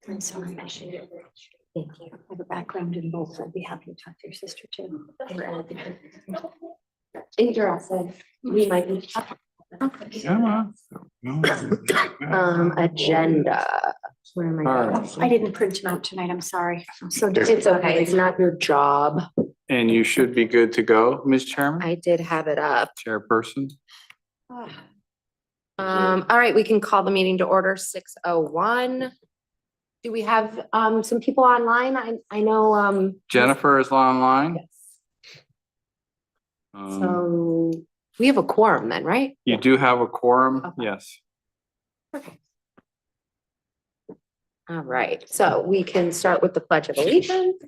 I'm sorry. Thank you. I have a background in both. I'd be happy to talk to your sister too. Interested. We might need. Come on. Agenda. Where am I? All going? right. I didn't print them out tonight. I'm sorry. I'm so. It's okay. It's not your job. And you should be good to go, Ms. Chairman, I did have it up. Chairperson. All right, we can call the meeting to order 6:01. Do we have some people online? I know Jennifer is online. yes. So we have a quorum then, right? You do have a quorum, Okay. yes. Okay. All right, so we can start with the Pledge of Allegiance.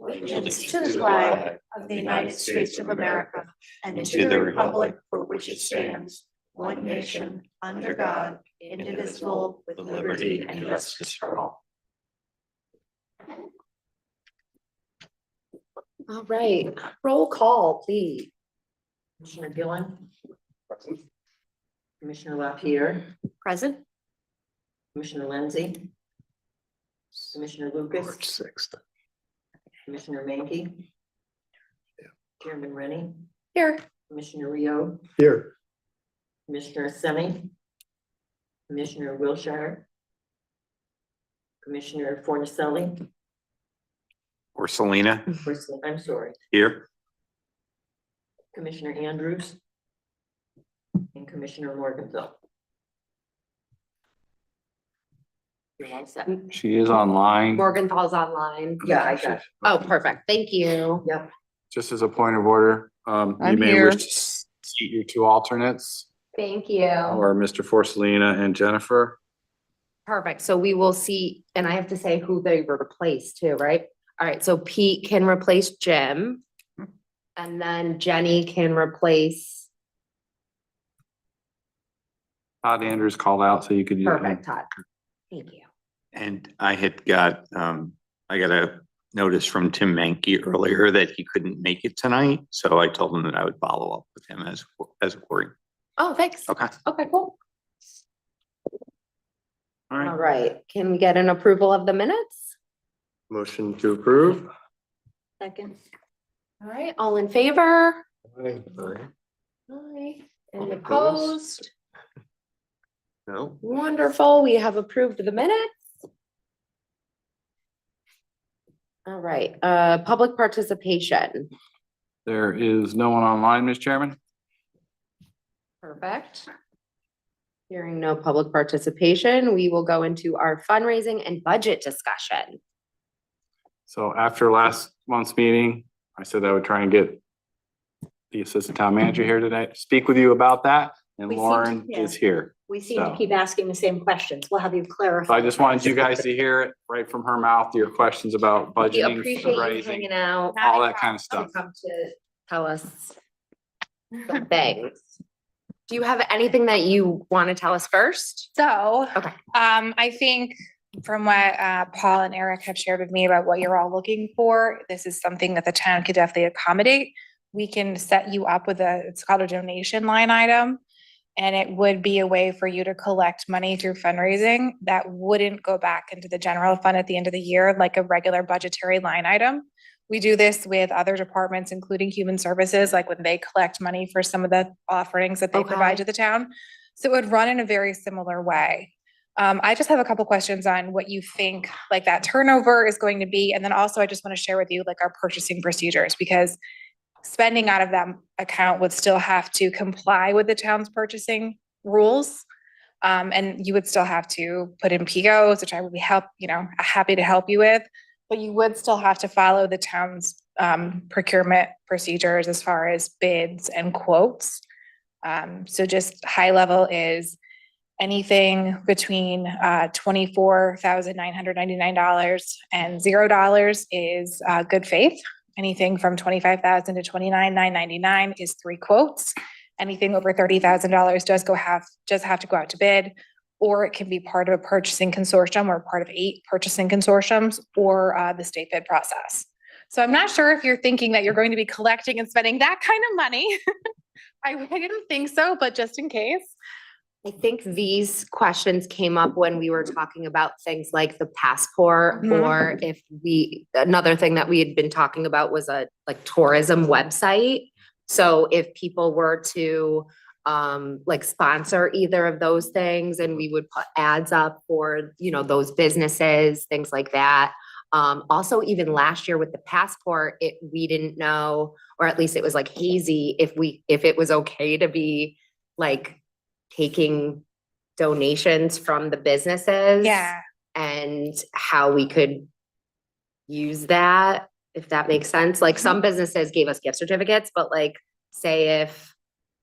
Allegiance to the flag of the United States of America and to the republic for which it stands, one nation, under God, indivisible, with liberty and justice for all. All right, roll call, please. Commissioner Gillen. Commissioner LaPierre. Present. Commissioner Lindsay. Commissioner Lucas. 6th. Commissioner Mankey. Chairman Rennie. Here. Commissioner Rio. Here. Commissioner Semi. Commissioner Wilshire. Commissioner Fornicelli. Or Selena I'm sorry. here. Commissioner Andrews. And Commissioner Morganville. You're all set. She is online. Morgenthal's online. Yeah, I got it. Oh, perfect. Thank you. Yep. Just as a point of order, you I'm may here. wish to seat your two alternates, Thank you. or Mr. Forcelina and Jennifer. Perfect. So we will see, and I have to say who they replace too, right? All right, so Pete can replace Jim. And then Jenny can replace, Todd Andrews called out, so you could. perfect, Todd. Thank you. And I had got, I got a notice from Tim Mankey earlier that he couldn't make it tonight. So I told him that I would follow up with him as a query. Oh, thanks. Okay. Okay, cool. All All right, right, can we get an approval of the minutes? motion to approve. Second. All right, all in favor? Aye. Aye. All And opposed? opposed? No. Wonderful, we have approved the minutes. All right, public participation. There is no one online, Ms. Chairman. Perfect. Hearing no public participation, we will go into our fundraising and budget discussion. So after last month's meeting, I said I would try and get the assistant town manager here today to speak with you about that, and We seem- Lauren yeah. is here. We seem to So- keep asking the same questions. We'll have you So clarify. I just wanted you guys to hear it right from her mouth, your questions about We budgeting, appreciate you fundraising, hanging out. all that kind of To stuff. come to tell us some things. Do you have anything that you want to tell us first? So, Okay. I think from what Paul and Eric have shared with me about what you're all looking for, this is something that the town could definitely accommodate. We can set you up with it's called a donation line item. And it would be a way for you to collect money through fundraising that wouldn't go back into the general fund at the end of the year, like a regular budgetary line item. We do this with other departments, including human services, like when they collect money for some of the offerings that they provide Okay. to the town. So it would run in a very similar way. I just have a couple questions on what you think like that turnover is going to be. And then also I just want to share with you like our purchasing procedures, because spending out of that account would still have to comply with the town's purchasing rules. And you would still have to put in POs, which I would be happy to help you with, but you would still have to follow the town's procurement procedures as far as bids and quotes. So just high level is anything between $24,999 and $0 is good faith. Anything from $25,000 to $29,999 is 3 quotes. Anything over $30,000 does have to go out to bid, or it can be part of a purchasing consortium or part of 8 purchasing consortiums or the state bid process. So I'm not sure if you're thinking that you're going to be collecting and spending that kind of money. I didn't think so, but just in case. I think these questions came up when we were talking about things like the passport, Mhm. or if another thing that we had been talking about was a like tourism website. So if people were to like sponsor either of those things, and we would put ads up for, you know, those businesses, things like that. Also even last year with the passport, we didn't know, or at least it was like hazy, if it was okay to be like taking donations from the businesses. Yeah, And how we could use that, if that makes sense. Like some businesses gave us gift certificates, but like, say if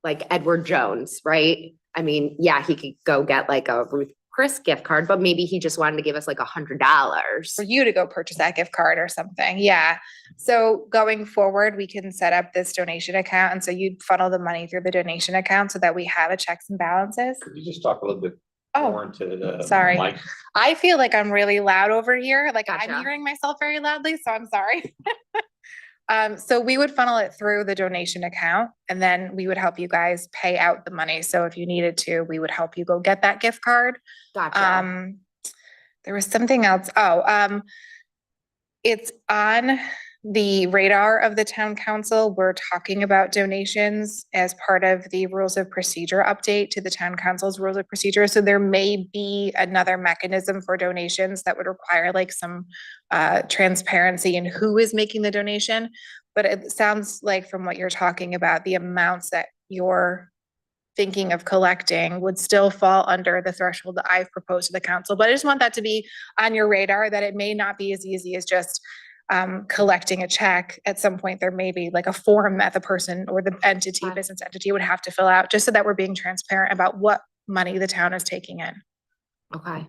like Edward Jones, right? I mean, yeah, he could go get like a Ruth Chris gift card, but maybe he just wanted to give us like $100. for you to go purchase that gift card or something. Yeah. So going forward, we can set up this donation account. And so you'd funnel the money through the donation account so that we have a checks and balances. Could you just talk a little bit Oh, more into the sorry. mic? I feel like I'm really loud over here. Like I'm Gotcha. hearing myself very loudly, so I'm sorry. So we would funnel it through the donation account, and then we would help you guys pay out the money. So if you needed to, we would help you go get that gift card. Gotcha. There was something else. It's on the radar of the town council. We're talking about donations as part of the rules of procedure update to the town council's rules of procedure. So there may be another mechanism for donations that would require like some transparency in who is making the donation. But it sounds like from what you're talking about, the amounts that you're thinking of collecting would still fall under the threshold that I've proposed to the council. But I just want that to be on your radar, that it may not be as easy as just collecting a check. At some point, there may be like a form that the person or the entity, business entity would have to fill out, just so that we're being transparent about what money the town is taking in. Okay.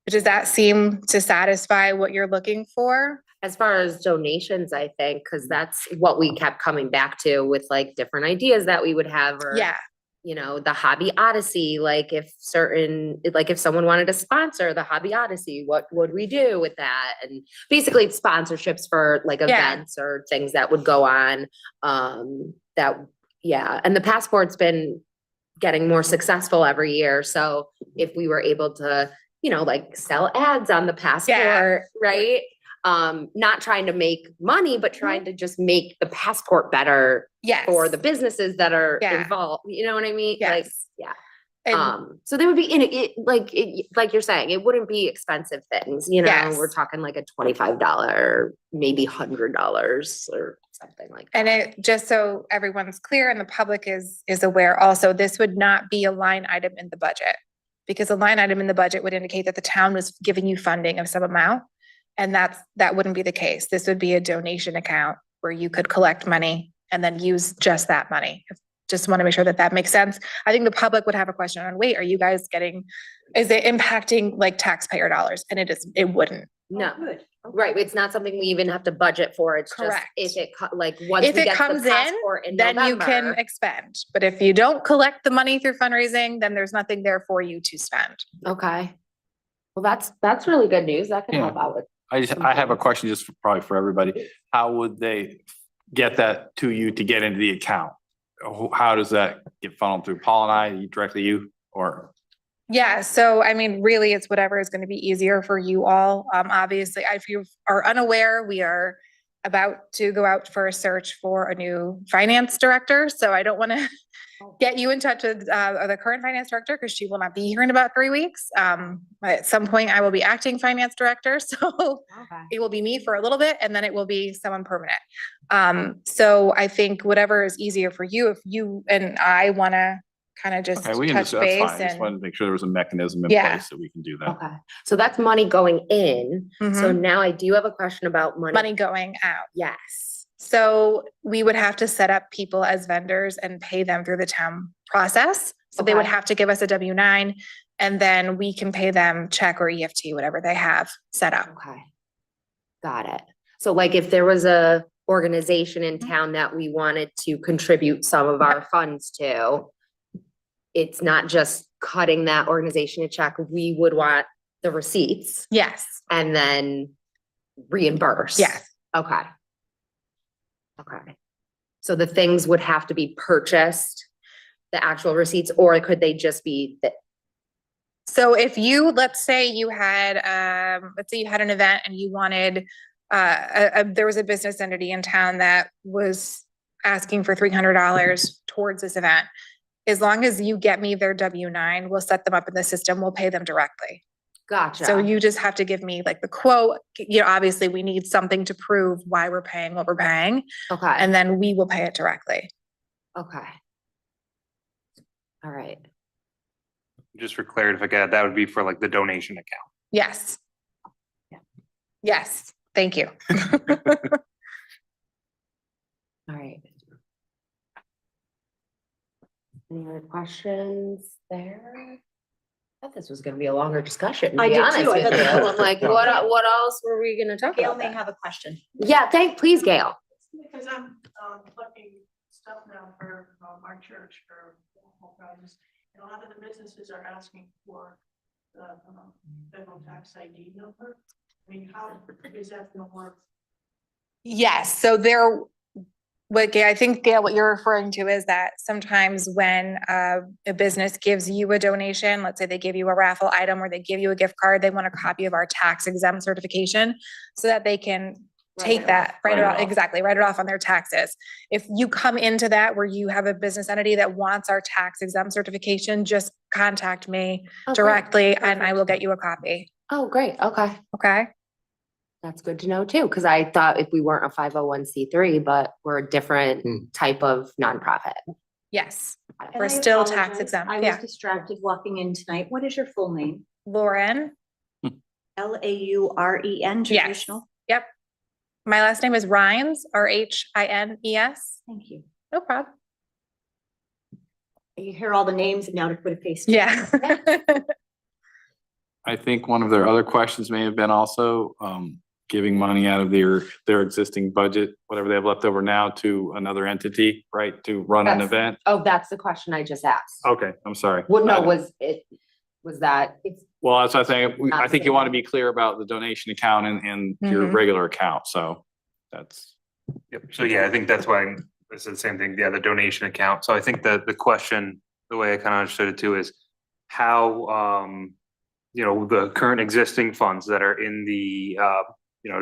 Does that seem to satisfy what you're looking for? As far as donations, I think, because that's what we kept coming back to with like different ideas that we would have, or Yeah, you know, the Hobby Odyssey, like if someone wanted to sponsor the Hobby Odyssey, what would we do with that? And basically sponsorships for like Yeah. events or things that would go on. And the passport's been getting more successful every year. So if we were able to, you know, like sell ads on the passport, right? Not trying to make money, but trying to just make the passport better yes. for the businesses that are Yeah. involved. You know what I mean? Like, Yes. yeah. And So they would be like you're saying, it wouldn't be expensive things, you know, Yes. we're talking like a $25, maybe $100 or something like that. And it, just so everyone's clear and the public is aware also, this would not be a line item in the budget. Because a line item in the budget would indicate that the town was giving you funding of some amount. And that wouldn't be the case. This would be a donation account where you could collect money and then use just that money. Just want to make sure that that makes sense. I think the public would have a question on, wait, are you guys is it impacting like taxpayer dollars? And it wouldn't. No, right. It's not something we even have to budget for. It's Correct. just if once If we it get the comes in, passport in then you can November. expend. But if you don't collect the money through fundraising, then there's nothing there for you to spend. Okay. Well, that's really good news. That can Yeah. help out with. I have a question just probably for everybody. How would they get that to you to get into the account? How does that get funneled through Paul and I, directly you, or? Yeah, so I mean, really, it's whatever is going to be easier for you all. Obviously, if you are unaware, we are about to go out for a search for a new finance director. So I don't want to get you in touch with the current finance director because she will not be here in about 3 weeks. At some point, I will be acting finance director, so it will be me for a little bit, and then it will be someone permanent. So I think whatever is easier for you, if you and I want to kind of just Okay, we can touch just, that's base fine. I just and. wanted to make sure there was a mechanism in Yeah. place that we can do that. Okay. So that's money going in. So Mhm. now I do have a question about Money going out. Yes. So we would have to set up people as vendors and pay them through the town process. So they would Okay. have to give us a W-9 and then we can pay them check or EFT, whatever they have set up. Okay. Got it. So like if there was a organization in town that we wanted to contribute some of our funds to, it's not just cutting that organization a check. We would want the receipts Yes, and then reimburse. yes, Okay. Okay. So the things would have to be purchased the actual receipts, or could they just be the, So if you, let's say you had, let's say you had an event and you wanted, there was a business entity in town that was asking for $300 towards this event. As long as you get me their W-9, we'll set them up in the system, we'll pay them directly. gotcha. So you just have to give me like the quote, you know, obviously we need something to prove why we're paying what we're paying, Okay, and then we will pay it directly. okay. All right, Just for clarity, if I could, that would be for like the donation account. Yes. Yes, thank you. all right. Any other questions there? I thought this was gonna be a longer discussion, to I be did honest too. I with thought you. that was- I'm like, what else were we gonna talk Gail about? may then? have a question. Yeah, please, Gail. Because I'm collecting stuff now for our church for whole projects. And a lot of the businesses are asking for the federal tax ID number. I mean, how is that gonna work? Yes, so I think Gail, what you're referring to is that sometimes when a business gives you a donation, let's say they give you a raffle item or they give you a gift card, they want a copy of our tax exempt certification so that they can take that, write it off, exactly, write it off on their taxes. If you come into that where you have a business entity that wants our tax exempt certification, just contact me Okay. directly and I will get you a copy, Oh, great, okay. okay? That's good to know too, because I thought if we weren't a 501c3, but we're a different type of nonprofit. Yes, And we're I still tax apologize. exempt, I yeah. was distracted walking in tonight. What is your full name? Lauren, Lauren, Yes. traditional? Yep. My last name is Rhines, Rhines. Thank you. No problem. You hear all the names and now to put a face to it. Yeah. I think one of their other questions may have been also, giving money out of their existing budget, whatever they have left over now, to another entity, right, to run an That's- event. Oh, that's the question I just asked. Okay, I'm sorry. Well, no, was that, Well, that's what I'm saying. Not I think the you same. want to be clear about the donation account and your Mhm. regular account, so that's. Yep. So yeah, I think that's why I said the same thing. Yeah, the donation account. So I think that the question, the way I kind of understood it too, is how, the current existing funds that are in the,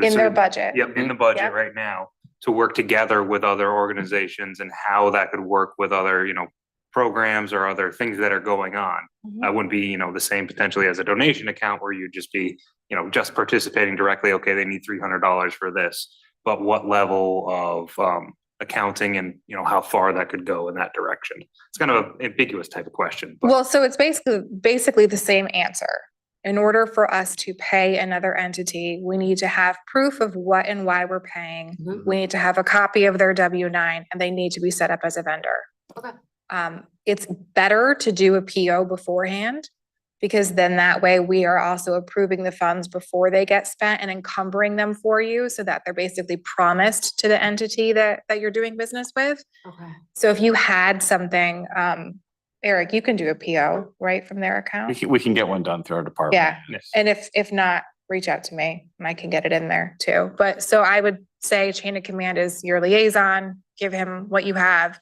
In their budget. Yep, in the budget Yep. right now, to work together with other organizations and how that could work with other, programs or other things that are going on. That wouldn't be, the same potentially as a donation account where you'd just be, just participating directly. Okay, they need $300 for this, but what level of accounting and, how far that could go in that direction? It's kind of an ambiguous type of question, but Well, so it's basically the same answer. In order for us to pay another entity, we need to have proof of what and why we're paying. Mhm. We need to have a copy of their W-9 and they need to be set up as a vendor. Okay. It's better to do a PO beforehand because then that way we are also approving the funds before they get spent and encumbering them for you so that they're basically promised to the entity that you're doing business with. okay. So if you had something, Eric, you can do a PO, right, from their account? We can get one done through our department. Yeah. yes. And if not, reach out to me and I can get it in there too. But so I would say chain of command is your liaison, give him what you have.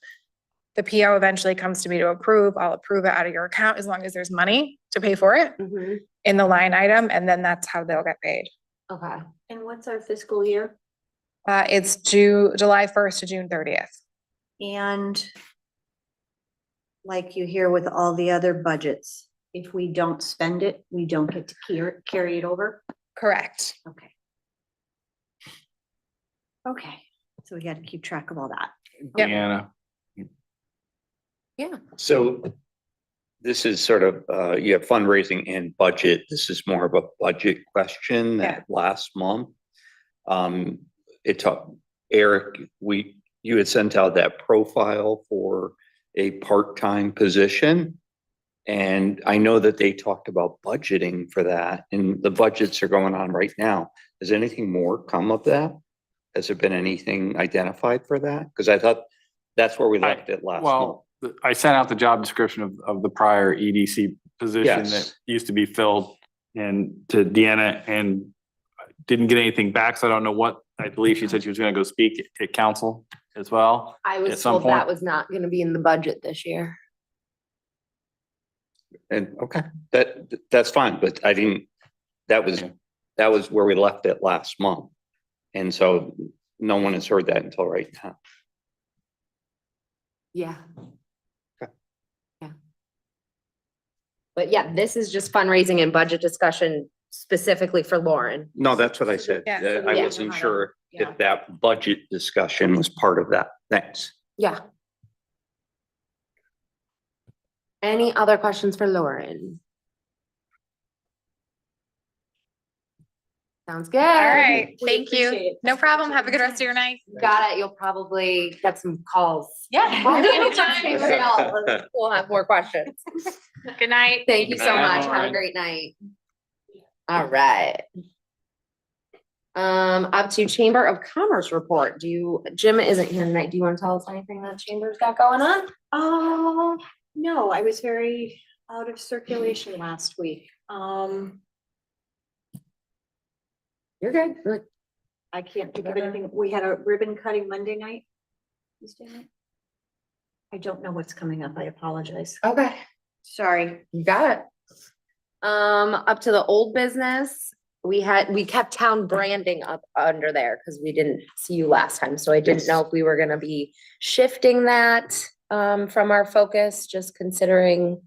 The PO eventually comes to me to approve. I'll approve it out of your account as long as there's money to pay for it Mhm. in the line item, and then that's how they'll get paid. Okay, And what's our fiscal year? It's July 1st to June 30th. And like you hear with all the other budgets, if we don't spend it, we don't get to carry it over? Correct. Okay. Okay, so we got to keep track of all that. Yep. Deanna, So this is sort of, you have fundraising and budget. This is more of a budget question that last month. Eric, you had sent out that profile for a part-time position. And I know that they talked about budgeting for that and the budgets are going on right now. Has anything more come of that? Has there been anything identified for that? Because I thought that's where we left it last month. well, I sent out the job description of the prior EDC position that Yes. used to be filled and to Deanna and didn't get anything back. So I don't know what, I believe she said she was gonna go speak at council as well. I At was some told that point- was not gonna be in the budget this year. And, okay, that's fine, but I didn't, that was where we left it last month. And so no one has heard that until right now. Yeah. Okay. Yeah. But yeah, this is just fundraising and budget discussion specifically for Lauren. No, that's what I said. Yeah, so I yeah. wasn't sure Yeah. if that budget discussion was part of that. Thanks. Yeah. Any other questions for Lauren? Sounds good. All right, We thank you. appreciate it. No problem. Have a good rest of your night. Got it. You'll probably get some calls. Yeah. Anytime. We'll have more questions. Good night. Thank you so Good night, much. Have a Lauren. great night. All right. Up to Chamber of Commerce report. Jim isn't here tonight. Do you want to tell us anything that Chamber's got going on? No, I was very out of circulation last week. You're good. Good. I can't think of anything. We had a ribbon cutting Monday night. Tuesday night. I don't know what's coming up. I apologize. Okay. Sorry. You got it. Up to the old business, we kept town branding up under there because we didn't see you last time. So I didn't know if we were gonna be shifting that from our focus, just considering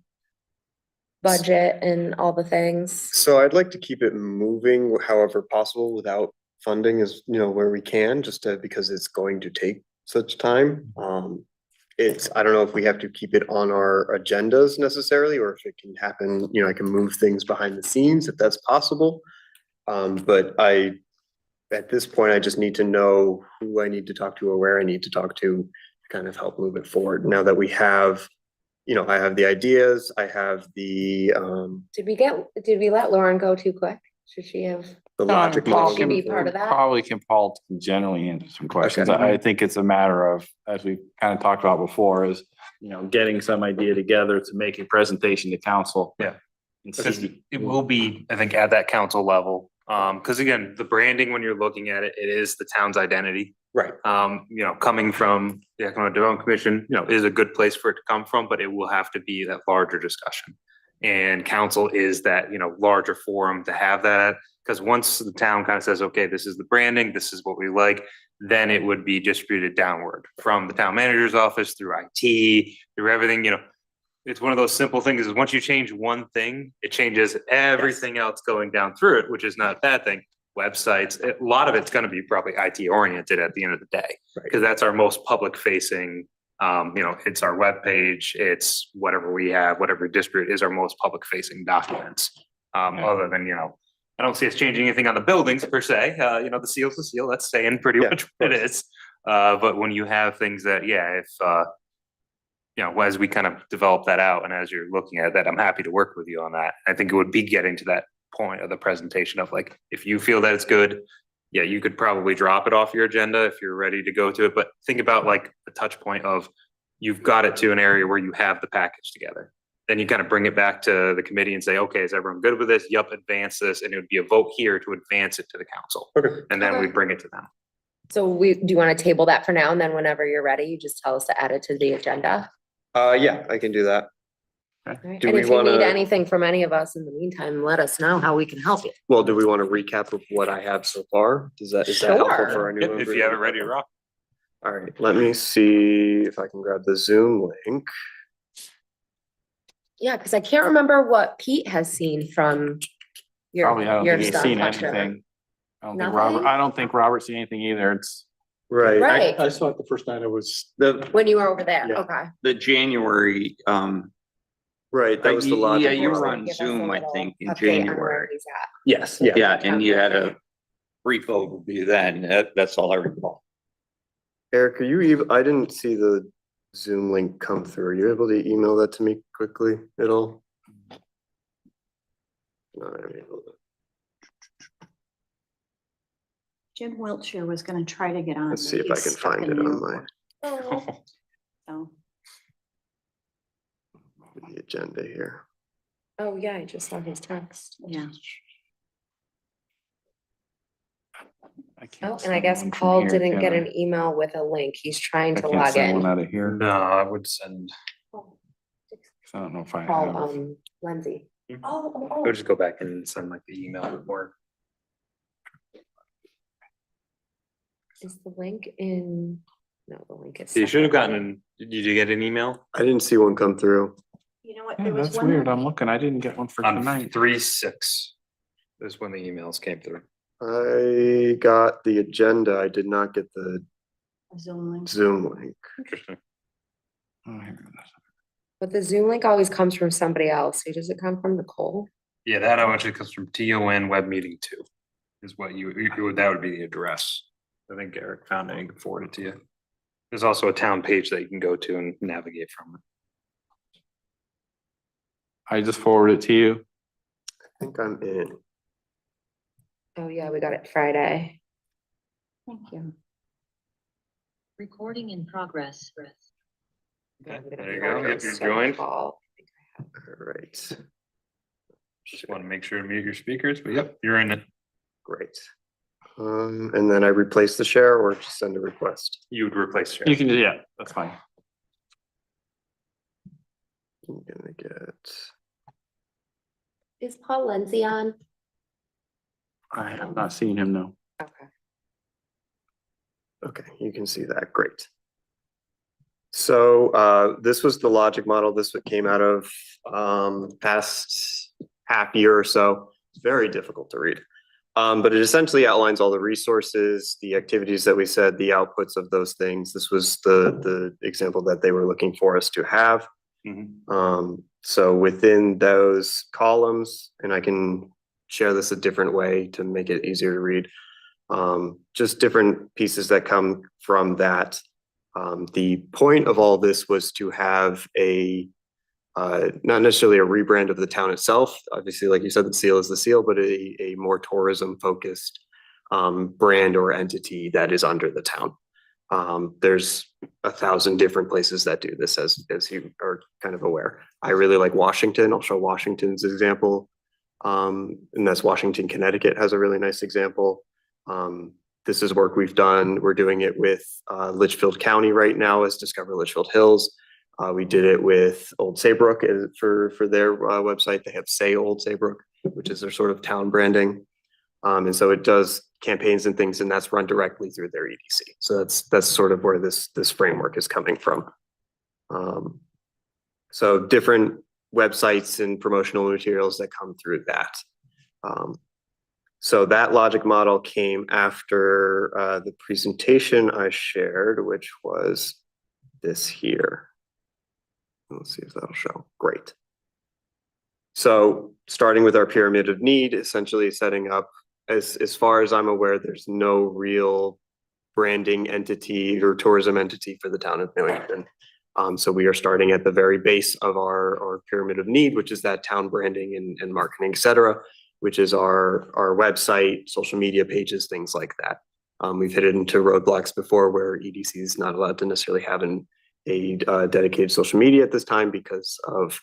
budget and all the things. So I'd like to keep it moving however possible without funding is, where we can, because it's going to take such time. I don't know if we have to keep it on our agendas necessarily, or if it can happen, I can move things behind the scenes if that's possible. But at this point, I just need to know who I need to talk to or where I need to talk to kind of help move it forward. Now that we have, I have the ideas, I have the Did we let Lauren go too quick? Should she have? logic Paul model. should be part of that. Probably can Paul generally answer some questions. Okay. I think it's a matter of, as we kind of talked about before, is, getting some idea together to make a presentation to council. Yeah. And Because see- it will be, I think, at that council level. Because again, the branding, when you're looking at it, it is the town's identity. Right. Coming from the Economic Development Commission, is a good place for it to come from, but it will have to be that larger discussion. And council is that, larger forum to have that, because once the town kind of says, okay, this is the branding, this is what we like, then it would be distributed downward from the town manager's office through IT, through everything, It's one of those simple things is once you change one thing, it changes everything else going down through it, which is not a bad thing. Websites, a lot of it's gonna be probably IT oriented at the end of the day. Right. Because that's our most public facing, it's our webpage, it's whatever we have, whatever district is our most public facing documents. Other than, I don't see us changing anything on the buildings per se, the seal's the seal, that's staying pretty Yeah, much what it is. But when you have things that, if, as we kind of develop that out and as you're looking at that, I'm happy to work with you on that. I think it would be getting to that point of the presentation of like, if you feel that it's good, yeah, you could probably drop it off your agenda if you're ready to go to it. But think about like the touch point of you've got it to an area where you have the package together. Then you kind of bring it back to the committee and say, okay, is everyone good with this? Yup, advance this. And it would be a vote here to advance it to the council. Okay. And then we Okay. bring it to them. So do you want to table that for now? And then whenever you're ready, you just tell us to add it to the agenda? Yeah, I can do that. Right? Do And we if you need wanna- anything from any of us in the meantime, let us know how we can help you. Well, do we want to recap of what I have so far? Is that helpful Sure. for our new If members? you have it ready to rock. All right, let me see if I can grab the Zoom link. Yeah, because I can't remember what Pete has seen from Probably, I don't your think he's stuff. seen I'm sure. anything. Nothing? I don't think Robert's seen anything either. It's, Right. Right, I saw it the first night I was, when you were over there, Yeah. okay. The January, Right, that was the yeah, logic. you model. were on Give us a Zoom, I little think, in update on where January. he's at. Yes, Yeah, and you had a brief overview then. That's all I recall. Eric, I didn't see the Zoom link come through. Are you able to email that to me quickly at all? No, I'm able to. Jim Wiltshire was gonna try to get on. Let's but see if I he's can stuck find in it the on my, airport, so. the agenda here. Oh, yeah, I just saw his text. Yeah. I can't Oh, and I guess send one from Paul here, didn't can get I? an email with a link. He's trying I to can't log send one in. out of here. No, I would send. I don't know if I Call, have. Lindsay. I'll just go back and send like the email or. Is the link in? No, the link is. You should have separate. gotten, did you get an email? I didn't see one come through. You know what? Yeah, There was that's one weird. that- I'm looking. I didn't get one for On tonight. 3/6 is when the emails came through. I got the agenda. I did not get the Zoom link. Zoom link. Interesting. Oh, here it is. But the Zoom link always comes from somebody else. So does it come from Nicole? Yeah, that actually comes from TON web meeting 2 is what that would be the address. I think Eric found it and can forward it to you. There's also a town page that you can go to and navigate from. I just forwarded it to you. I think I'm in. Oh, yeah, we got it Friday. Thank you. Recording in progress. Okay, I'm gonna there you forward go. Yep, this you're to joined. Paul. All right, Just want to make sure to mute your speakers, but yep, you're in it. great. And then I replace the share or just send a request. You would replace You your. can, yeah, that's fine. I'm gonna get, Is Paul Lindsay on? I have not seen him, no. Okay. okay, you can see that, great. So this was the logic model. This what came out of past half year or so. It's very difficult to read. But it essentially outlines all the resources, the activities that we said, the outputs of those things. This was the example that they were looking for us to have. So within those columns, and I can share this a different way to make it easier to read, just different pieces that come from that. The point of all this was to have a not necessarily a rebrand of the town itself. Obviously, like you said, the seal is the seal, but a more tourism focused brand or entity that is under the town. There's 1,000 different places that do this, as you are kind of aware. I really like Washington. I'll show Washington's example. And that's Washington, Connecticut has a really nice example. This is work we've done. We're doing it with Litchfield County right now as Discover Litchfield Hills. We did it with Old Saybrook for their website. They have Say Old Saybrook, which is their sort of town branding. And so it does campaigns and things, and that's run directly through their EDC. So that's sort of where this framework is coming from. So different websites and promotional materials that come through that. So that logic model came after the presentation I shared, which was this here. Let's see if that'll show. Great. So starting with our pyramid of need, essentially setting up, as far as I'm aware, there's no real branding entity or tourism entity for the town of Newington. So we are starting at the very base of our pyramid of need, which is that town branding and marketing, et cetera, which is our website, social media pages, things like that. We've hit it into roadblocks before where EDC is not allowed to necessarily have a dedicated social media at this time because of,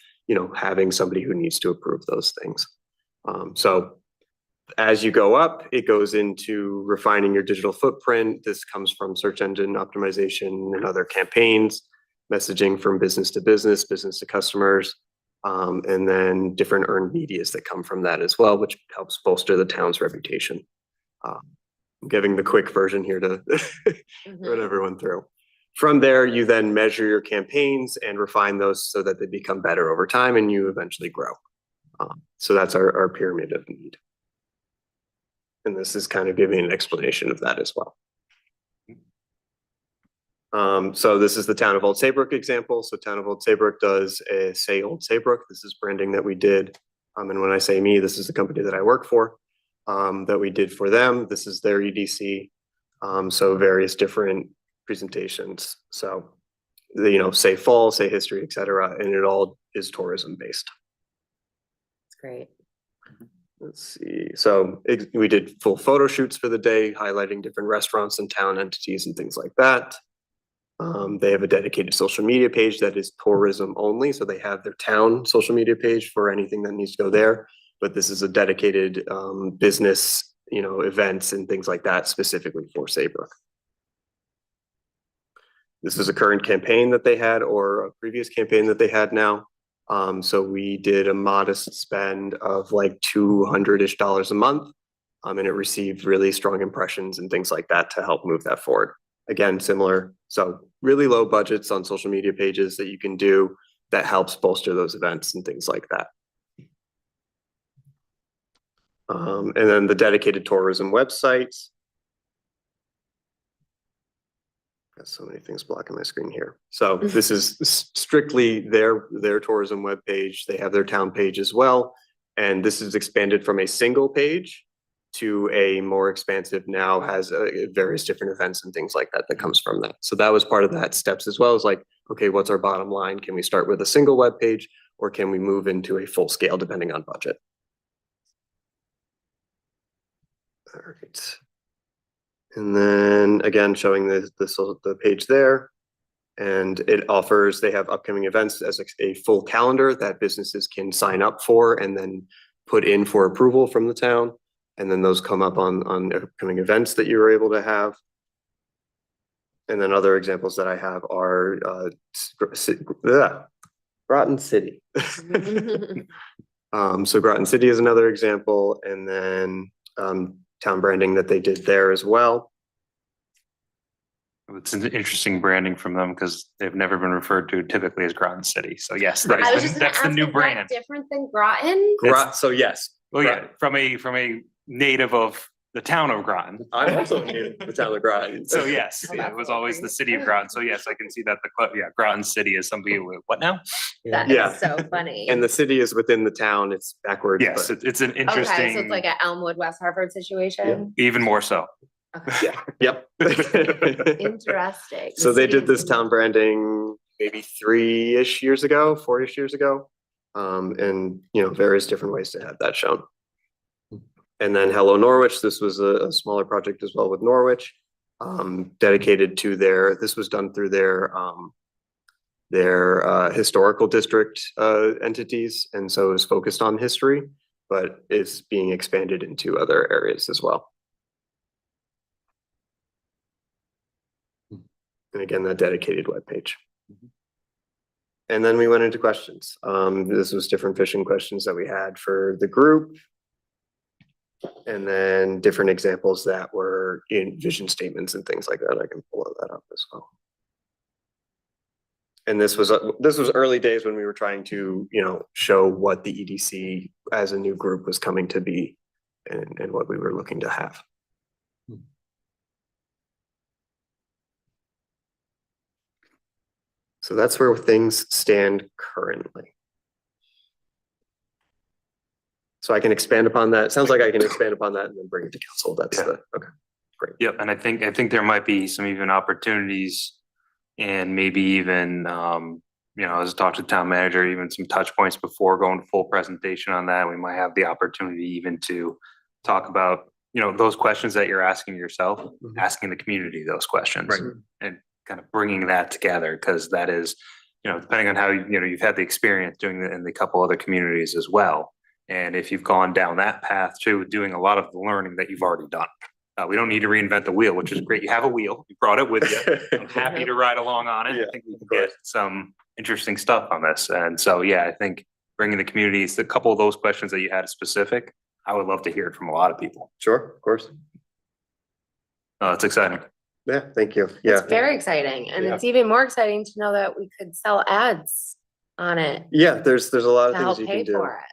having somebody who needs to approve those things. So as you go up, it goes into refining your digital footprint. This comes from search engine optimization and other campaigns, messaging from business to business to customers, and then different earned medias that come from that as well, which helps bolster the town's reputation. I'm giving the quick version here to run everyone through. From there, you then measure your campaigns and refine those so that they become better over time and you eventually grow. So that's our pyramid of need. And this is kind of giving an explanation of that as well. So this is the town of Old Saybrook example. So town of Old Saybrook does a Say Old Saybrook. This is branding that we did. And when I say me, this is the company that I work for, that we did for them. This is their EDC. So various different presentations. So, say fall, say history, et cetera. And it all is tourism based. That's great. Let's see. So we did full photo shoots for the day, highlighting different restaurants and town entities and things like that. They have a dedicated social media page that is tourism only. So they have their town social media page for anything that needs to go there. But this is a dedicated business, events and things like that specifically for Saybrook. This is a current campaign that they had or a previous campaign that they had now. So we did a modest spend of like $200-ish a month. And it received really strong impressions and things like that to help move that forward. Again, similar, so really low budgets on social media pages that you can do that helps bolster those events and things like that. And then the dedicated tourism websites. Got so many things blocking my screen here. So this is strictly their tourism webpage. They have their town page as well. And this is expanded from a single page to a more expansive, now has various different events and things like that that comes from that. So that was part of that steps as well, as like, okay, what's our bottom line? Can we start with a single web page, or can we move into a full scale depending on budget? All right. And then again, showing the page there. And it offers, they have upcoming events as a full calendar that businesses can sign up for and then put in for approval from the town. And then those come up on upcoming events that you were able to have. And then other examples that I have are Groton City. So Groton City is another example, and then town branding that they did there as well. It's an interesting branding from them because they've never been referred to typically as Groton City. So yes, I was just gonna that's the ask, new is that brand. different than Groton? So yes. Well, yeah, from a native of the town of Groton. I'm also in the town of Groton. So yes, Oh, yeah, it that's was always the city of Groton. So yes, I can see that Groton City is something with what now? That Yeah. is so funny. And the city is within the town. It's backwards. Yes, but- it's an Okay, so interesting, it's like an Elmwood, West Hartford situation? even more so. Okay. Yeah, yep. Interesting. So they did this town branding maybe 3-ish years ago, 4-ish years ago. And various different ways to have that shown. And then Hello Norwich, this was a smaller project as well with Norwich, dedicated to this was done through their historical district entities. And so it was focused on history, but it's being expanded into other areas as well. And again, that dedicated webpage. And then we went into questions. This was different fishing questions that we had for the group. And then different examples that were in vision statements and things like that. I can pull that up as well. And this was early days when we were trying to, show what the EDC as a new group was coming to be and what we were looking to have. So that's where things stand currently. So I can expand upon that. Sounds like I can expand upon that and then bring it to council. That's okay. Great. Yep, and I think there might be some even opportunities and maybe even, as I talked to the town manager, even some touch points before going full presentation on that. We might have the opportunity even to talk about, those questions that you're asking yourself, asking the community those questions. Right. And kind of bringing that together, because that is, depending on how, you've had the experience doing it in the couple other communities as well. And if you've gone down that path too, doing a lot of the learning that you've already done. We don't need to reinvent the wheel, which is great. You have a wheel, you brought it with you. I'm happy to ride along on it. Yeah, I think we can get some interesting stuff on this. And so, yeah, I think bringing the communities, a couple of those questions that you had specific, I would love to hear it from a lot of people. Sure, of course. It's exciting. Yeah, thank you. Yeah. It's very exciting, and Yeah. it's even more exciting to know that we could sell ads on it Yeah, there's a lot to of help things you pay can do. for it.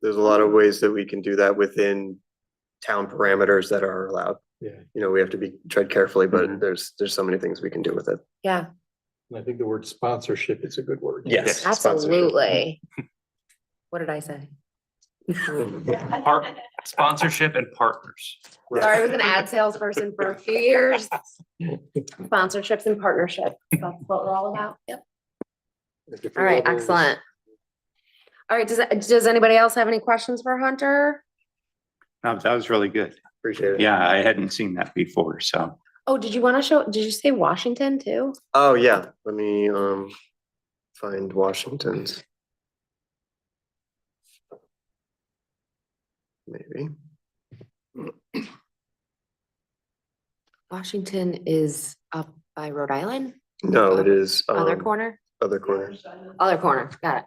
There's a lot of ways that we can do that within town parameters that are allowed. Yeah, We have to tread carefully, but Mhm. there's so many things we can do with it. Yeah, and I think the word sponsorship is a good word. Yes. Sponsorship. absolutely. What did I say? Sponsorship and partners. Sorry, I was an ad salesperson for a few years. Sponsorships and partnerships, that's what we're all about. Yep. All right, excellent. All right, does anybody else have any questions for Hunter? No, that was really good. Appreciate it. Yeah, I hadn't seen that before, so. Oh, did you say Washington too? Oh, yeah. Let me find Washington's. Maybe. Washington is up by Rhode Island, No, it is other corner? Other corner. Other corner, got it.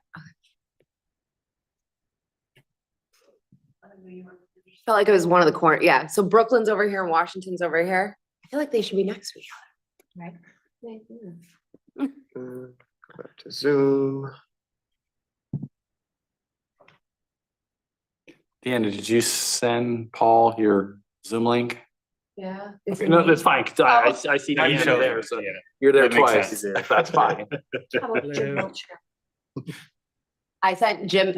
Felt like it was one of the corner, yeah. So Brooklyn's over here and Washington's over here. I feel like they should be next to each other. Right. Back to Zoom. Deanna, did you send Paul your Zoom link? Yeah. Okay, no, that's fine, 'cause I see I Deanna showed there, it, so yeah. you're there That makes twice. sense. That's fine. I sent Jim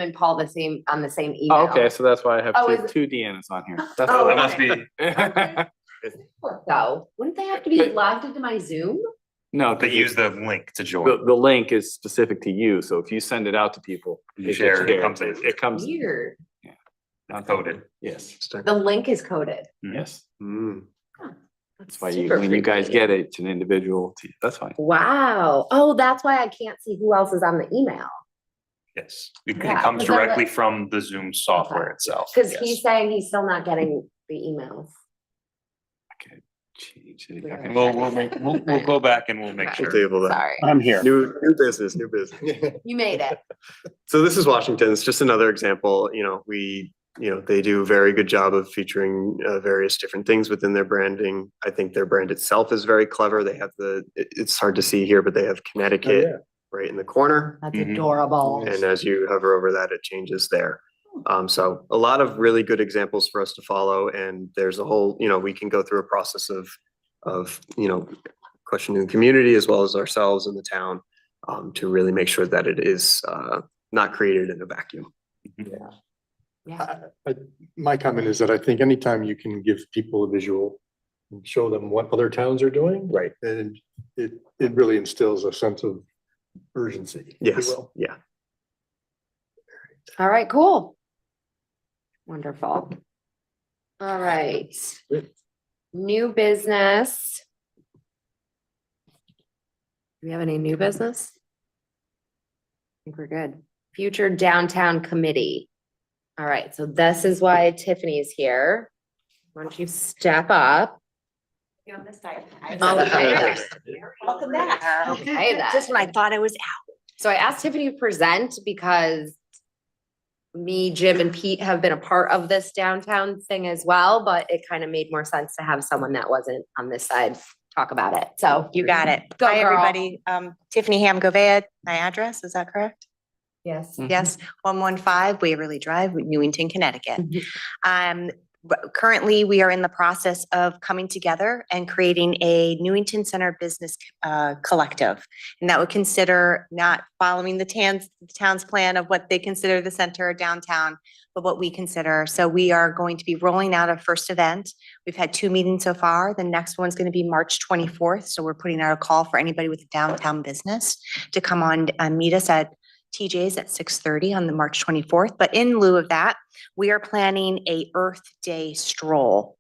and Paul on the same email. Oh, okay, so that's why I have Oh, two, is it- two Deannas on here. That's Oh, all. That must be, So, wouldn't they have to be logged into my Zoom? No, they use the link to join. the link is specific to you, so if you send it out to people. You gets share it, it shared. comes in. It comes. Weird. Not Coded. Yes, The link is coded. yes. Mm. That's why Super when you guys freaky. get it, it's an individual, that's fine. Wow. Oh, that's why I can't see who else is on the email. Yes, it Yeah, comes 'cause they're directly like- from the Zoom software itself. Cause Yes. he's saying he's still not getting the emails. Okay. Change it. Yeah. Okay. We'll go back and we'll make Okay. sure. We'll table that. Sorry, I'm here. New business, new business. you made it. So this is Washington. It's just another example, they do a very good job of featuring various different things within their branding. I think their brand itself is very clever. They have it's hard to see here, but they have Connecticut right in the corner. That's Mhm. adorable. And as you hover over that, it changes there. So a lot of really good examples for us to follow. And there's a whole, we can go through a process of questioning the community as well as ourselves in the town to really make sure that it is not created in a vacuum. Yeah. My comment is that I think anytime you can give people a visual and show them what other towns are doing. Right. And it really instills a sense of urgency. if you Yes, will. yeah. All right, cool. Wonderful. All right. New business. Do we have any new business? I think we're good. Future downtown committee. All right, so this is why Tiffany is here. Why don't you step up? You're on this side. Okay. Welcome back. Okay, then. Just when I thought I was out. So I asked Tiffany to present because me, Jim and Pete have been a part of this downtown thing as well, but it kind of made more sense to have someone that wasn't on this side talk about it. So You got it. Go, Hi, girl. everybody. Tiffany Ham Govea, my address, is that correct? yes. Yes, 115 Waverly Drive, Newington, Connecticut. Mhm. Currently, we are in the process of coming together and creating a Newington Center Business Collective. And that would consider not following the town's plan of what they consider the center or downtown, but what we consider. So we are going to be rolling out a first event. We've had 2 meetings so far. The next one's going to be March 24th. So we're putting out a call for anybody with a downtown business to come on and meet us at TJ's at 6:30 on the March 24th. But in lieu of that, we are planning a Earth Day stroll.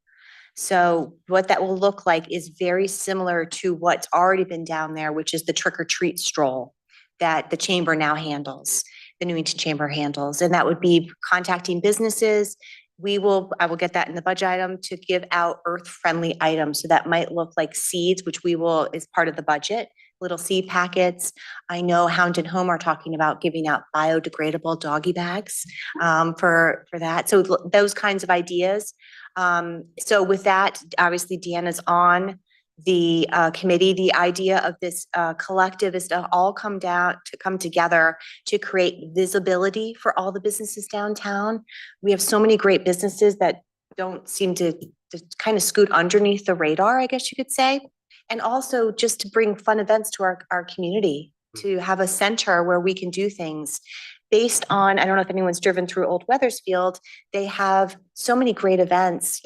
So what that will look like is very similar to what's already been down there, which is the trick or treat stroll that the chamber now handles, the Newington Chamber handles. And that would be contacting businesses. I will get that in the budget item to give out earth-friendly items. So that might look like seeds, which is part of the budget. Little seed packets. I know Hound and Home are talking about giving out biodegradable doggy bags for that. So those kinds of ideas. So with that, obviously Deanna's on the committee. The idea of this collective is to all come together to create visibility for all the businesses downtown. We have so many great businesses that don't seem to kind of scoot underneath the radar, I guess you could say. And also just to bring fun events to our community, to have a center where we can do things based on, I don't know if anyone's driven through Old Weathersfield, they have so many great events,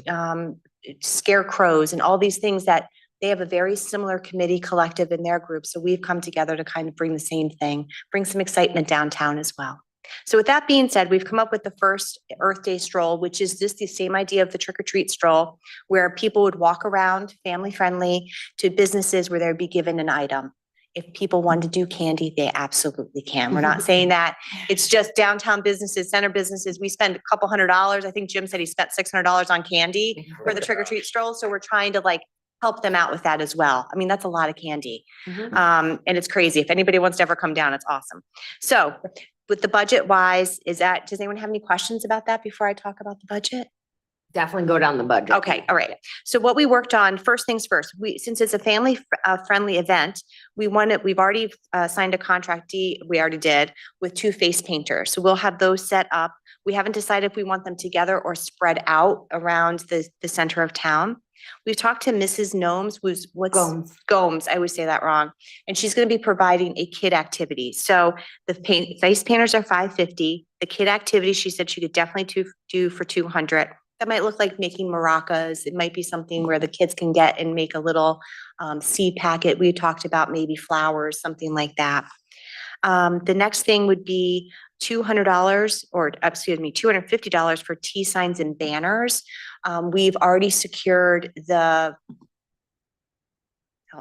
scarecrows and all these things that they have a very similar committee collective in their group. So we've come together to kind of bring the same thing, bring some excitement downtown as well. So with that being said, we've come up with the first Earth Day stroll, which is just the same idea of the trick or treat stroll, where people would walk around family friendly to businesses where they'd be given an item. If people want to do candy, they absolutely can. We're not saying that. It's just downtown businesses, center businesses. We spend a couple $100. I think Jim said he spent $600 on candy for the trick or treat stroll. So we're trying to help them out with that as well. I mean, that's a lot of candy. Mhm. And it's crazy. If anybody wants to ever come down, it's awesome. So with the budget wise, does anyone have any questions about that before I talk about the budget? Definitely go down the budget. Okay, all right. So what we worked on, first things first, since it's a family friendly event, we've already signed a contract, we already did, with 2 face painters. So we'll have those set up. We haven't decided if we want them together or spread out around the center of town. We've talked to Mrs. Gnomes, Gomes, I always say that wrong. And she's gonna be providing a kid activity. So the face painters are $550. The kid activity, she said she could definitely do for $200. That might look like making maracas. It might be something where the kids can get and make a little seed packet. We talked about maybe flowers, something like that. The next thing would be $200 or excuse me, $250 for T signs and banners. We've already secured help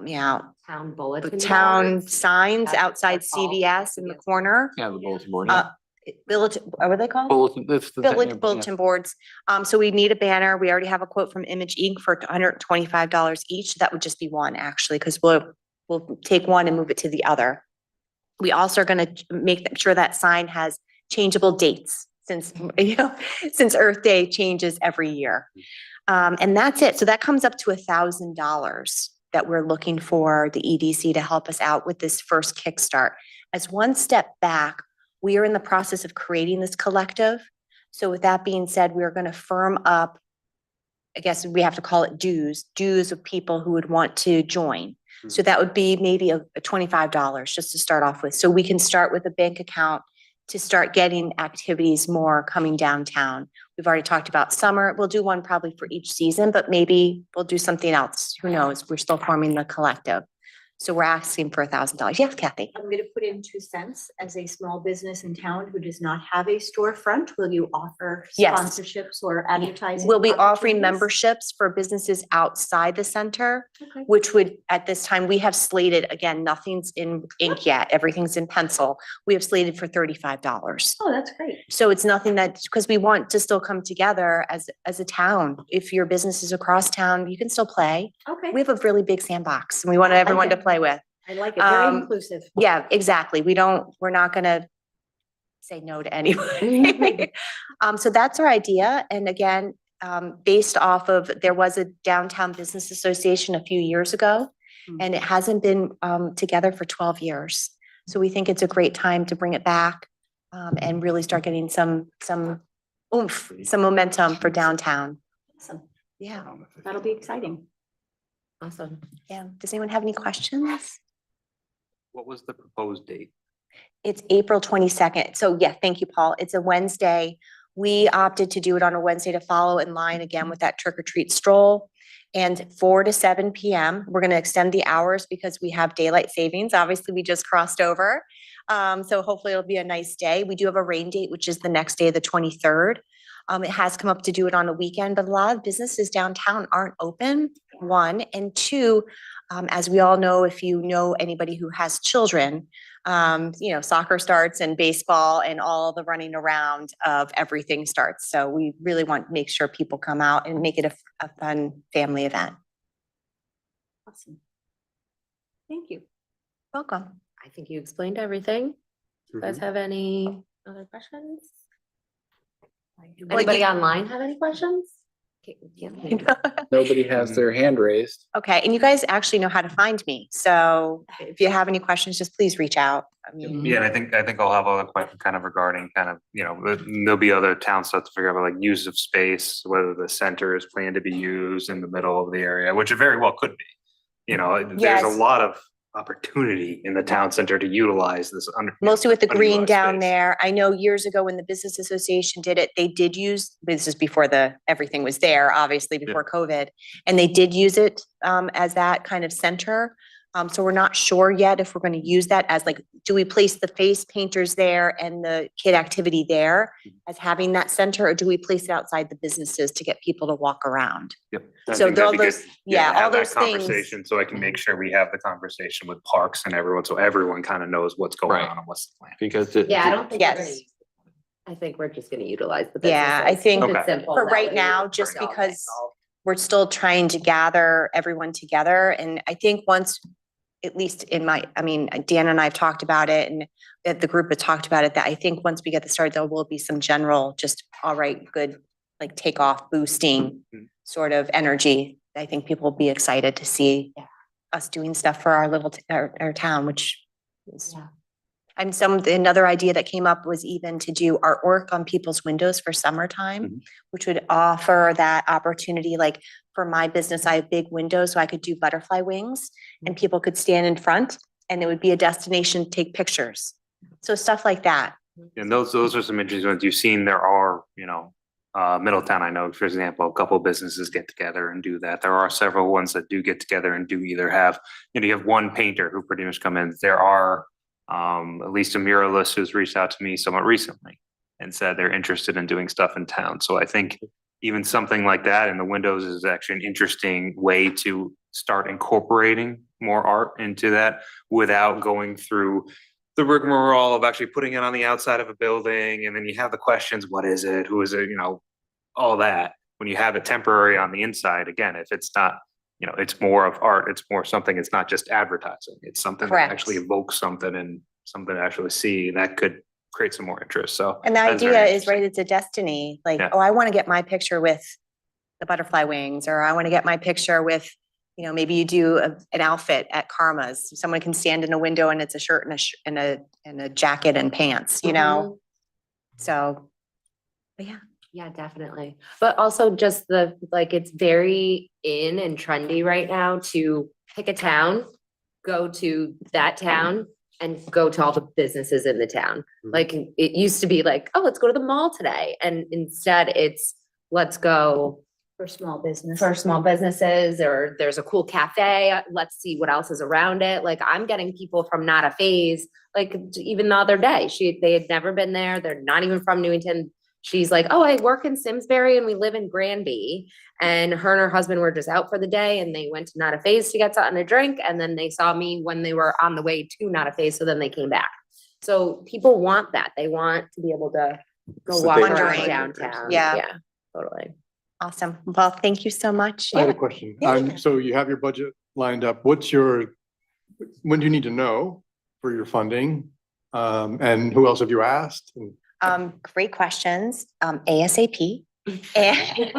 me out, Town the bulletin. town boards. signs That's outside all. CVS in the corner. Yeah, the bulletin board. What are they called? Bulletin, that's the thing, yeah. Bulletin boards. So we need a banner. We already have a quote from Image Inc. for $125 each. That would just be one actually, because we'll take one and move it to the other. We also are gonna make sure that sign has changeable dates since Earth Day changes every year. And that's it. So that comes up to $1,000 that we're looking for the EDC to help us out with this first kickstart. As one step back, we are in the process of creating this collective. So with that being said, we are going to firm up, I guess we have to call it dues of people who would want to join. So that would be maybe a $25 just to start off with. So we can start with a bank account to start getting activities more coming downtown. We've already talked about summer. We'll do one probably for each season, but maybe we'll do something else. Who knows? We're still forming the collective. So we're asking for $1,000. Yes, Kathy? I'm gonna put in 2 cents. As a small business in town who does not have a storefront, will you offer Yes. sponsorships or advertising? We'll be offering opportunities? memberships for businesses outside the center, Okay. which would, at this time, we have slated, again, nothing's in ink yet, everything's in pencil. We have slated for $35. Oh, that's great. So it's nothing that, because we want to still come together as a town. If your business is across town, you can still play. Okay. We have a really big sandbox and we want I like everyone to it. play with. I like it. Very Um, inclusive. Yeah, exactly. We're not gonna say no to anybody. So that's our idea. And again, based off of, there was a downtown business association a few years ago, and it hasn't been together for 12 years. So we think it's a great time to bring it back and really start getting some oomph, some momentum for downtown. Awesome. Yeah, That'll be exciting. Awesome. yeah. Does anyone have any questions? What was the proposed date? It's April 22nd. So yeah, thank you, Paul. It's a Wednesday. We opted to do it on a Wednesday to follow in line again with that trick or treat stroll. And 4 to 7 PM, we're going to extend the hours because we have daylight savings. Obviously, we just crossed over. So hopefully it'll be a nice day. We do have a rain date, which is the next day, the 23rd. It has come up to do it on a weekend, but a lot of businesses downtown aren't open, 1. And 2, as we all know, if you know anybody who has children, soccer starts and baseball and all the running around of everything starts. So we really want to make sure people come out and make it a fun family event. Awesome. Thank you. Welcome. I think you explained everything. Do you guys have any other questions? Anybody online have any questions? Nobody has their hand raised. Okay, and you guys actually know how to find me. So if you have any questions, just please reach out. I mean, Yeah, and I think I'll have other questions kind of regarding there'll be other town stuff to figure out, like use of space, whether the center is planned to be used in the middle of the area, which it very well could be. There's Yes. a lot of opportunity in the town center to utilize this mostly with the green underutilized down space. there. I know years ago when the business association did it, they did use, this is before everything was there, obviously before COVID. And they did use it as that kind of center. So we're not sure yet if we're going to use that as do we place the face painters there and the kid activity there as having that center, or do we place it outside the businesses to get people to walk around? Yep. I So think that'd all be good. those, yeah, have all that those things. conversation So I can make sure we have the conversation with parks and everyone, so everyone kind of knows what's going Right. on and what's the plan. Because Yeah, I don't think. we're Yes. gonna use it. I think we're just gonna utilize the. Yeah, I businesses. think Keep it Okay. simple. for That right way now, we just don't because involve we're still trying to gather everyone together. And I think once, at least in my, I mean, Dan and I have talked about it and the group had talked about it, that I think once we get the start, there will be some general, just, all right, good, like takeoff boosting sort of energy. I think people will be excited to see us doing stuff for our little, our town, which is. Yeah. And another idea that came up was even to do artwork on people's windows for summertime, which would offer that opportunity. Like for my business, I have big windows, so I could do butterfly wings and people could stand in front and it would be a destination to take pictures. So stuff like that. And those are some interesting ones. You've seen there are, Middletown, I know, for example, a couple of businesses get together and do that. There are several ones that do get together and do either have, you have one painter who pretty much come in. There are at least a muralist who's reached out to me somewhat recently and said they're interested in doing stuff in town. So I think even something like that in the windows is actually an interesting way to start incorporating more art into that without going through the rigmarole of actually putting it on the outside of a building. And then you have the questions, what is it? Who is it? All that. When you have it temporary on the inside, again, if it's not, it's more of art, it's more something, it's not just advertising. It's something that Correct. actually evokes something and something to actually see that could create some more interest. So. And the that's very idea is, interesting. right, it's a destiny. Like, Yeah. oh, I want to get my picture with the butterfly wings, or I want to get my picture with, maybe you do an outfit at Karma's. Someone can stand in a window and it's a shirt and a jacket and pants, So, but yeah. Yeah, definitely. But also just it's very in and trendy right now to pick a town, go to that town and go to all the businesses in the town. Like it used to be like, oh, let's go to the mall today. And instead it's, let's go For small business. for small businesses, or there's a cool cafe. Let's see what else is around it. Like I'm getting people from Not a Phase, like even the other day, they had never been there. They're not even from Newington. She's like, oh, I work in Simsbury and we live in Granby. And her and her husband were just out for the day and they went to Not a Phase to get something to drink. And then they saw me when they were on the way to Not a Phase. So then they came back. So people want that. They want to be able to go So walk they- around Wandering. downtown. Yeah. Yeah, totally. Awesome. Well, thank you so much. I had a question. Yeah. So you have your budget lined up. When do you need to know for your funding? And who else have you asked? And Great questions, ASAP. And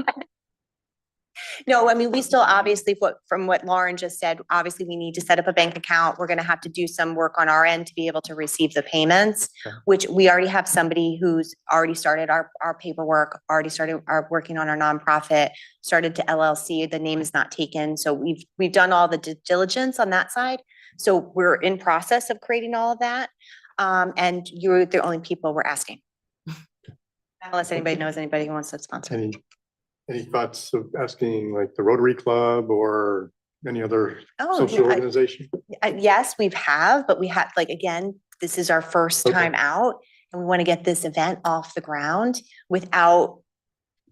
no, I mean, we still obviously, from what Lauren just said, obviously we need to set up a bank account. We're gonna have to do some work on our end to be able to receive the payments, Okay. which we already have somebody who's already started our paperwork, already started working on our nonprofit, started to LLC. The name is not taken. So we've done all the due diligence on that side. So we're in process of creating all of that. And you're the only people we're asking. Unless anybody knows anybody who wants to sponsor. any thoughts of asking like the Rotary Club or any other Oh, social yeah, organization? yes, but we have, like, again, this is our first Okay. time out. And we want to get this event off the ground without,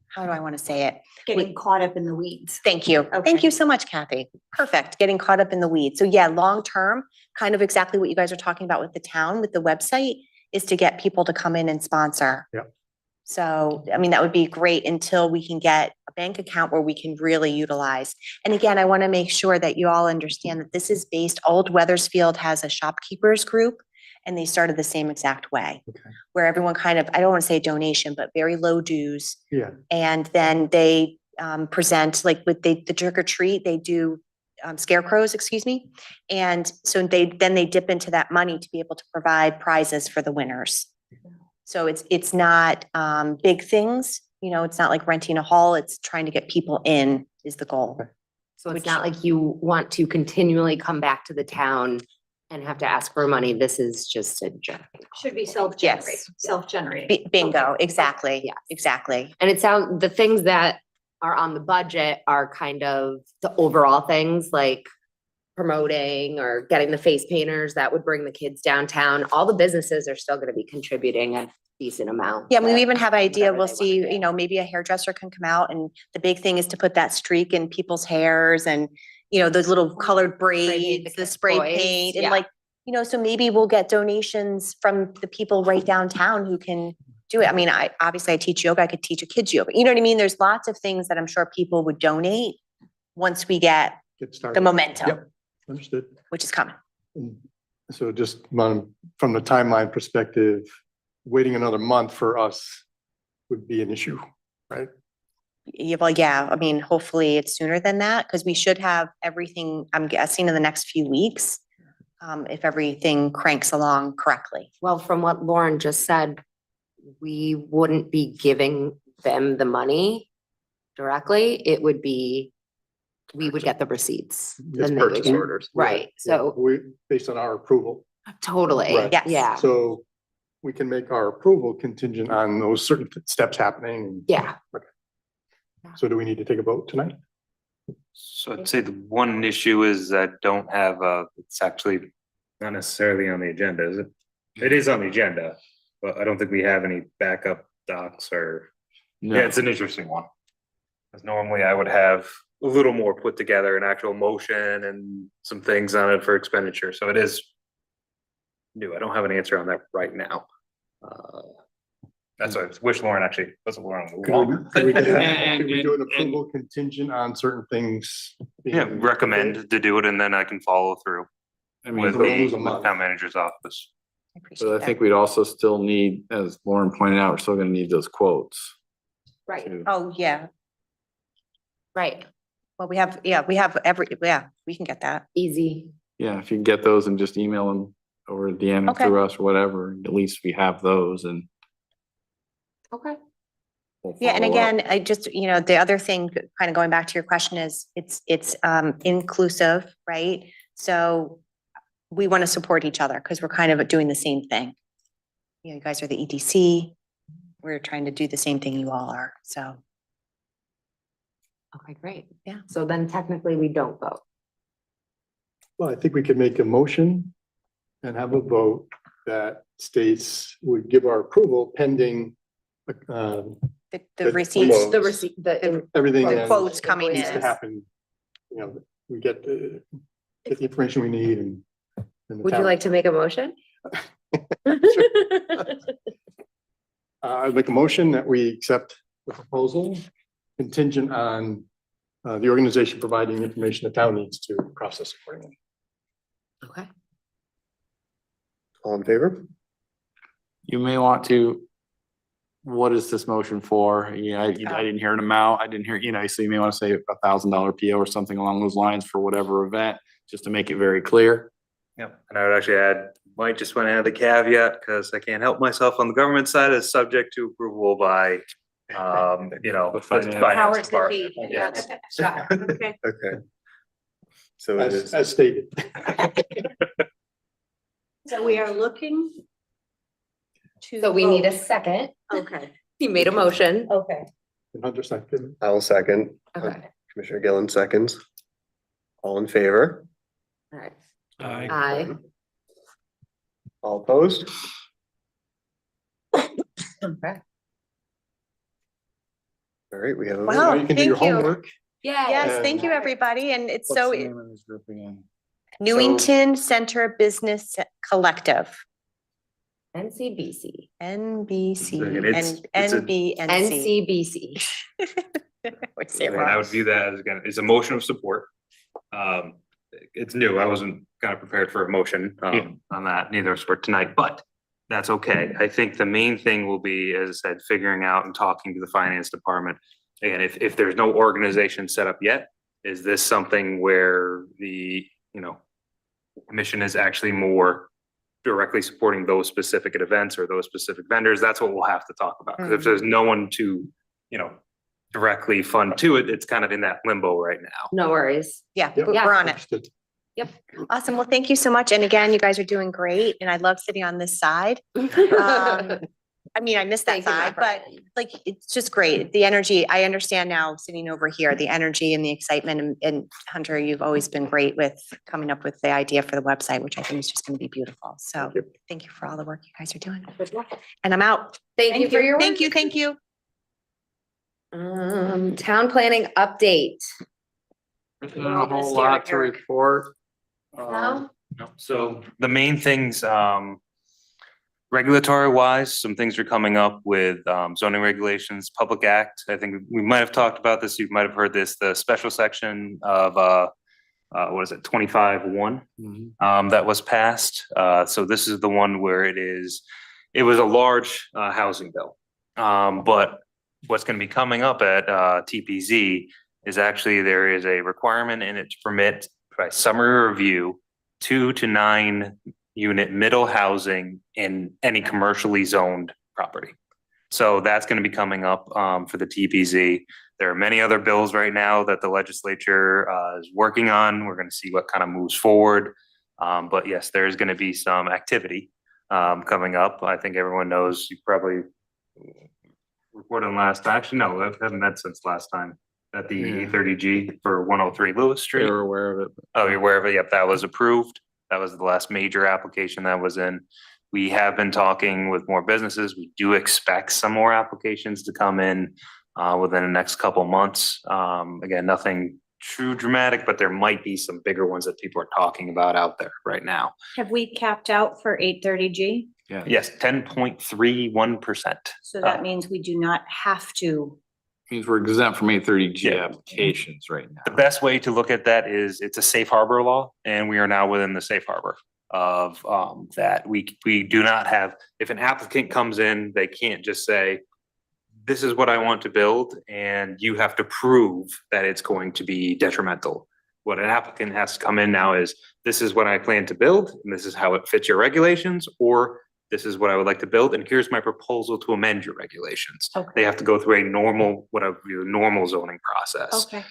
how do I want to say it? Getting caught up in the weeds. Thank you. Okay. Thank you so much, Kathy. Perfect. Getting caught up in the weeds. So yeah, long-term, kind of exactly what you guys are talking about with the town, with the website, is to get people to come in and sponsor. Yeah. So, I mean, that would be great until we can get a bank account where we can really utilize. And again, I want to make sure that you all understand that this is based, Old Weathersfield has a shopkeepers group, and they started the same exact way. Okay. Where everyone kind of, I don't want to say donation, but very low dues. Yeah. And then they present, like with the trick or treat, they do scarecrows, excuse me. And so they dip into that money to be able to provide prizes for the winners. So it's not big things, it's not like renting a hall, it's trying to get people in is the goal. So it's not like you want to continually come back to the town and have to ask for money. This is just a joke. Should be self-generated, Yes. self-generated. Bingo, exactly. Yes. Exactly. And the things that are on the budget are kind of the overall things like promoting or getting the face painters that would bring the kids downtown. All the businesses are still going to be contributing a decent amount. Yeah, we but even have an idea, whatever we'll they see, wanna do. maybe a hairdresser can come out, and the big thing is to put that streak in people's hairs and, those little colored paint, braids, the the spray boys, paint, and yeah. like, so maybe we'll get donations from the people right downtown who can do it. I mean, obviously I teach yoga, I could teach a kids yoga. You know what I mean? There's lots of things that I'm sure people would donate once we get Get started. the momentum, Yep, understood. which is coming. And so just from the timeline perspective, waiting another month for us would be an issue, right? Yeah, well, yeah, I mean, hopefully it's sooner than that, because we should have everything, I'm guessing, in the next few weeks. If everything cranks along correctly. Well, from what Lauren just said, we wouldn't be giving them the money directly. It would be, we would get the receipts. It's then they would purchase get- orders. Right, so We, based on our approval. totally, Right. Yes. yeah, So we can make our approval contingent on those certain steps happening. yeah. So do we need to take a vote tonight? So I'd say the one issue is I don't have it's actually not necessarily on the agenda, is it? It is on the agenda, but I don't think we have any backup docs or, No. yeah, it's an interesting one. Because normally I would have a little more put together, an actual motion and some things on it for expenditure, so it is new. I don't have an answer on that right now. That's why I wish Lauren actually, wasn't Lauren. on the Could wall. we do And- an approval contingent on certain things? Yeah, being- recommend to do it and then I can follow through I with mean, lose a the month. town manager's office. I appreciate but I that. think we'd also still need, as Lauren pointed out, we're still gonna need those quotes. Right, too. Oh, yeah. right, Well, we have we can get that. easy. Yeah, if you can get those and just email them over at the end Okay. through us or whatever, at least we have those and. Okay. we'll Yeah, and follow up. again, I just, the other thing, kind of going back to your question is, it's inclusive, right? So we want to support each other because we're kind of doing the same thing. You guys are the EDC. We're trying to do the same thing you all are, so. Okay, great. Yeah. So then technically we don't vote. Well, I think we could make a motion and have a vote that states would give our approval pending The Good receipts, quote. The receipt, the. everything the that quotes coming needs to in. happen. You know, we get the information we need and. the Would you town- like to make a motion? I'd make a motion that we accept the proposal contingent on the organization providing information the town needs to process accordingly. Okay. All in favor? You may want to, what is this motion for? Yeah, I didn't hear an amount. I didn't hear, so you may want to say $1,000 PO or something along those lines for whatever event, just to make it very clear. Yep, and I would actually add, might just want to add the caveat, because I can't help myself on the government side, is subject to approval by, the finance finance department. Yes. Okay. Okay. So it is, As stated. So we are looking to. So we need a vote. second. Okay, You made a motion. okay. Hunter second. I will second. Okay. Commissioner Gillen seconds. All in favor? All right. Aye. All opposed? Okay. All right, we have a. Wow. Now you can do your thank you. homework. Yeah. Yes, thank you, everybody, and it's What's so the name of this group again? Newington Center Business Collective, NCBC. NBC It's- and it's a- NBNC. NCBC. Would say it And I wrong. would view that as, again, it's a motion of support. It's new, I wasn't kind of prepared for a motion, on that, neither was for tonight, but that's okay. I think the main thing will be, as I said, figuring out and talking to the finance department. Again, if there's no organization set up yet, is this something where the, commission is actually more directly supporting those specific events or those specific vendors? That's what we'll have to talk about. 'Cause if there's no one to, directly fund to it, it's kind of in that limbo right now. No worries. Yeah, Yep. we're on it. Understood. Awesome. Well, thank you so much. And again, you guys are doing great, and I love sitting on this side. I mean, I miss that Thank you, side, but Margaret. like, it's just great. The energy, I understand now sitting over here, the energy and the excitement, and Hunter, you've always been great with coming up with the idea for the website, which I think is just gonna be beautiful. So thank you for all the work you guys are doing. And I'm out. Thank you for your work. Thank you, thank you. Town planning update. Not a whole lot to report. No? So the main things, Regulatory wise, some things are coming up with zoning regulations, Public Act. I think we might have talked about this. You might have heard this, the special section of what is it, 25-1 that was passed. So this is the one where it was a large housing bill. But what's going to be coming up at TPZ is actually there is a requirement in it to permit by summary review 2 to 9 unit middle housing in any commercially zoned property. So that's going to be coming up for the TPZ. There are many other bills right now that the legislature is working on. We're going to see what kind of moves forward. But yes, there's going to be some activity coming up. I think everyone knows, you probably reported on last, actually, no, I haven't met since last time, at the Yeah. 830G for 103 Lewis Street. They were aware of it. Oh, you're aware of it? Yep, that was approved. That was the last major application that was in. We have been talking with more businesses. We do expect some more applications to come in within the next couple months. Again, nothing too dramatic, but there might be some bigger ones that people are talking about out there right now. Have we capped out for 830G? Yeah. Yes, 10.31%. So that means we do not have to. Means we're exempt from 830G Yeah. applications right now. The best way to look at that is it's a safe harbor law, and we are now within the safe harbor of that. We do not have, if an applicant comes in, they can't just say, this is what I want to build, and you have to prove that it's going to be detrimental. What an applicant has to come in now is, this is what I plan to build, and this is how it fits your regulations, or this is what I would like to build, and here's my proposal to amend your regulations. Okay. They have to go through a normal, normal zoning process. Okay.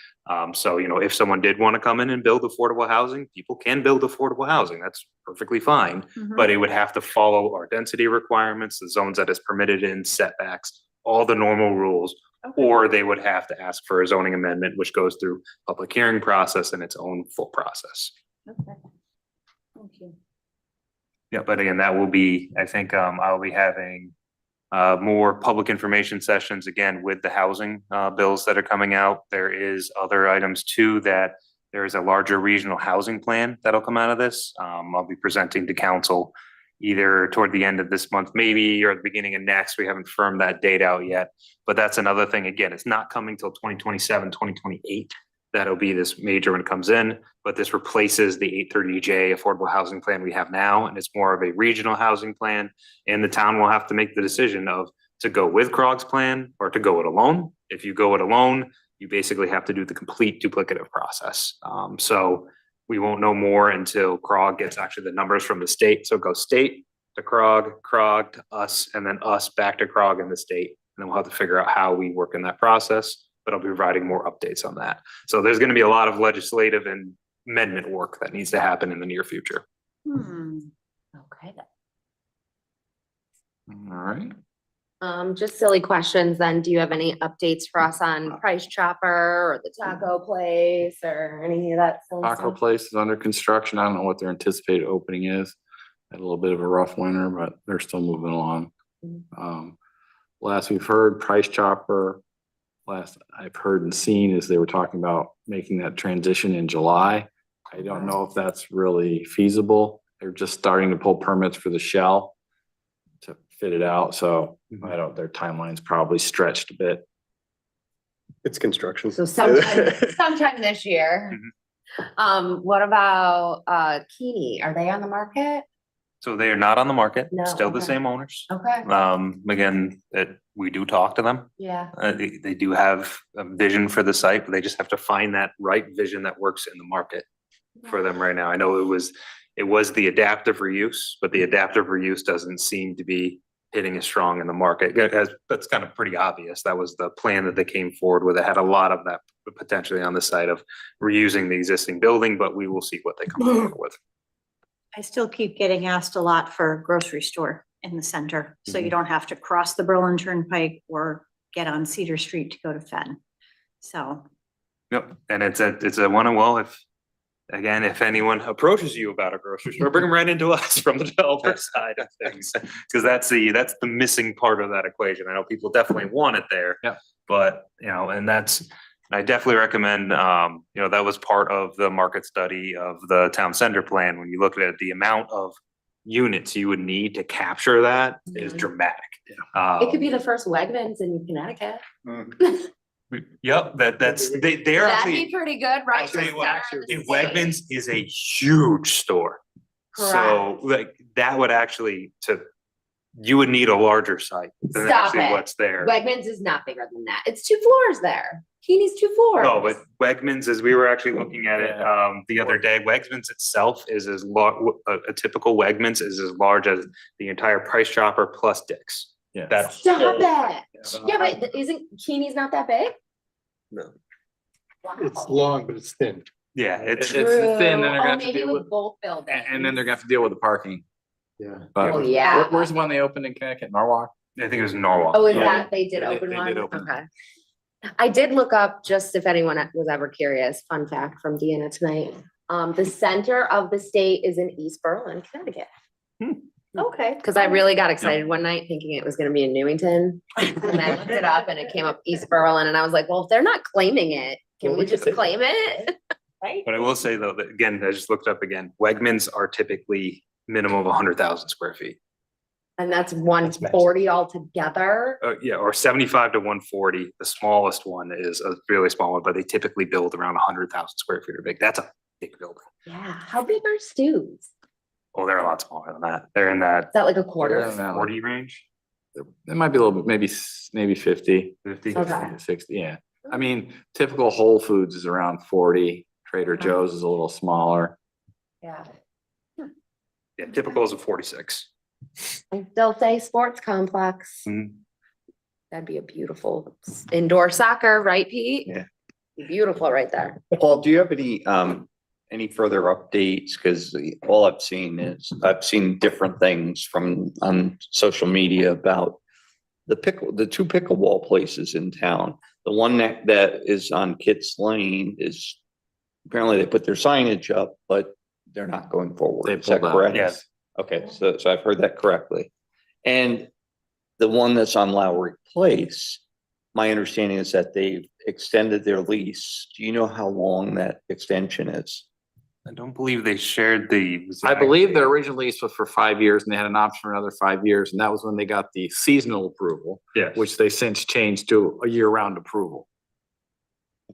So, if someone did want to come in and build affordable housing, people can build affordable housing. That's perfectly fine. But it would have to follow our density requirements, the zones that is permitted in, setbacks, all the normal rules. Or they would have to ask for a zoning amendment, which goes through public hearing process and its own full process. Okay. Thank you. Yeah, but again, that will be, I think, I'll be having more public information sessions again with the housing bills that are coming out. There is other items too, that there is a larger regional housing plan that'll come out of this. I'll be presenting to council either toward the end of this month, maybe, or at the beginning of next. We haven't firmed that date out yet, but that's another thing. Again, it's not coming till 2027, 2028. That'll be this major when it comes in, but this replaces the 830J affordable housing plan we have now, and it's more of a regional housing plan. And the town will have to make the decision of to go with CROG's plan or to go it alone. If you go it alone, you basically have to do the complete duplicative process. So we won't know more until CROG gets actually the numbers from the state. So go state to CROG, CROG to us, and then us back to CROG in the state. And then we'll have to figure out how we work in that process, but I'll be providing more updates on that. So there's going to be a lot of legislative and amendment work that needs to happen in the near future. Okay, All right. just silly questions then. Do you have any updates for us on Price Chopper or the taco place or any of that? silly Taco stuff? place is under construction. I don't know what their anticipated opening is. Had a little bit of a rough winter, but they're still moving along. Last we've heard, Price Chopper, last I've heard and seen is they were talking about making that transition in July. I don't know if that's really feasible. They're just starting to pull permits for the shell to fit it out, so I don't, their timeline's probably stretched a bit. It's construction. So sometime this year. What about Keeney? Are they on the market? So they are not on the market, No, still the okay. same owners. Okay, Again, we do talk to them. yeah. They do have a vision for the site, but they just have to find that right vision that works in the market for them right now. I know it was the adaptive reuse, but the adaptive reuse doesn't seem to be hitting as strong in the market. That's kind of pretty obvious. That was the plan that they came forward with. It had a lot of that potentially on the side of reusing the existing building, but we will see what they come forward with. I still keep getting asked a lot for a grocery store in the center, so you don't have to cross the Berlin Turnpike or get on Cedar Street to go to Fenn. So, Yep, and it's a one, well, if anyone approaches you about a grocery store, bring them right into us from the developer side of things. Cause that's the missing part of that equation. I know people definitely want it there. Yeah. But, and I definitely recommend, that was part of the market study of the town center plan. When you look at it, the amount of units you would need to capture that is Mhm. dramatic. It could be the first Wegmans in Connecticut. Yep, that's, they're That'd actually, be pretty good, right? I'll tell you Just what, center of the Wegmans state. is a huge store. So like that would actually you would need a larger site than Stop actually it. what's there. Wegmans is not bigger than that. It's 2 floors there. Keeney's 2 floors. No, but Wegmans, as we were actually looking at it, the other day, Wegmans itself is as a typical Wegmans is as large as the entire Price Chopper plus Dick's. Yeah. That's. Stop it. Yeah, but isn't Keeney's not that big? No. It's long, but it's thin. Yeah, It's it's, thin, then they're True. gonna Oh, have to maybe deal with with, both buildings. and then they're gonna have to deal with the parking. Yeah. But Oh, yeah. where's the one they opened in Connecticut, Norwalk? I think it was Norwalk. Oh, is Yeah. that, they did They open did one? open. Okay. I did look up, just if anyone was ever curious, fun fact from Deanna tonight. The center of the state is in East Berlin, Connecticut. Okay. Cause I really got excited one night thinking it was gonna be in Newington. And I looked it up and it came up East Berlin and I was like, well, if they're not claiming it, can Well, we we just could- claim it? Right? But I will say though, that again, I just looked up again, Wegmans are typically minimum of 100,000 square feet. And that's 140 altogether. Yeah, or 75 to 140. The smallest one is a really small one, but they typically build around 100,000 square feet or big. That's a big building. Yeah, how big are Stu's? Oh, they're a lot smaller than that. They're in that Is that like a Yeah. quarter? 40 range. It might be a little bit, maybe 50. 50. Okay. 60, yeah. I mean, typical Whole Foods is around 40. Trader Joe's is a little smaller. Yeah. Yeah, typical is a 46. I still say sports complex. Mhm. That'd be a beautiful indoor soccer, right, Pete? Yeah. Beautiful right there. Paul, do you have any further updates? Cause all I've seen different things on social media about the two pickleball places in town. The one that is on Kits Lane is, apparently they put their signage up, but they're not going forward. They Is that pulled out, correct? yes. Okay, so I've heard that correctly. And the one that's on Lowry Place, my understanding is that they've extended their lease. Do you know how long that extension is? I don't believe they shared the. I believe their original lease was for 5 years and they had an option for another 5 years. And that was when they got the seasonal approval, Yes. which they since changed to a year-round approval.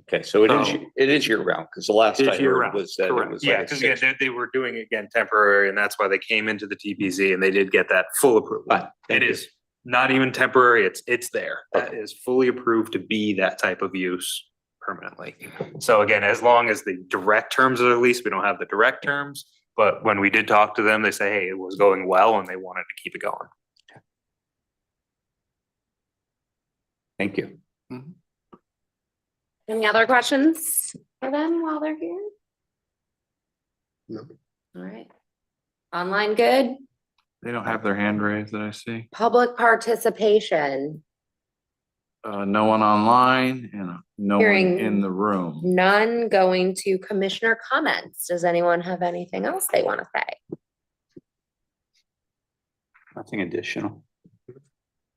Okay, so So- it is year round, because the last It I is year heard round, was that it correct. was Yeah, like a because again, six. they were doing it again temporary, and that's why they came into the TPZ and they did get that full approval. Fine, thank It you. is not even temporary, it's there. That is fully approved to be that type of use permanently. So again, as long as the direct terms of the lease, we don't have the direct terms, but when we did talk to them, they say, hey, it was going well and they wanted to keep it going. Thank you. Any other questions for them while they're here? No. All right. Online good? They don't have their hand raised that I see. Public participation, No one online and no one Hearing- in the room. none. Going to commissioner comments. Does anyone have anything else they want to say? Nothing additional.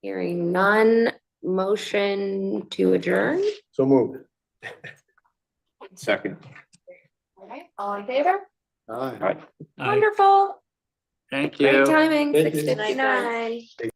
Hearing none, motion to adjourn. So moved. Second. All right, all in favor? Aye. Right. Wonderful. Thank you. Great timing, Thank you. 6:59.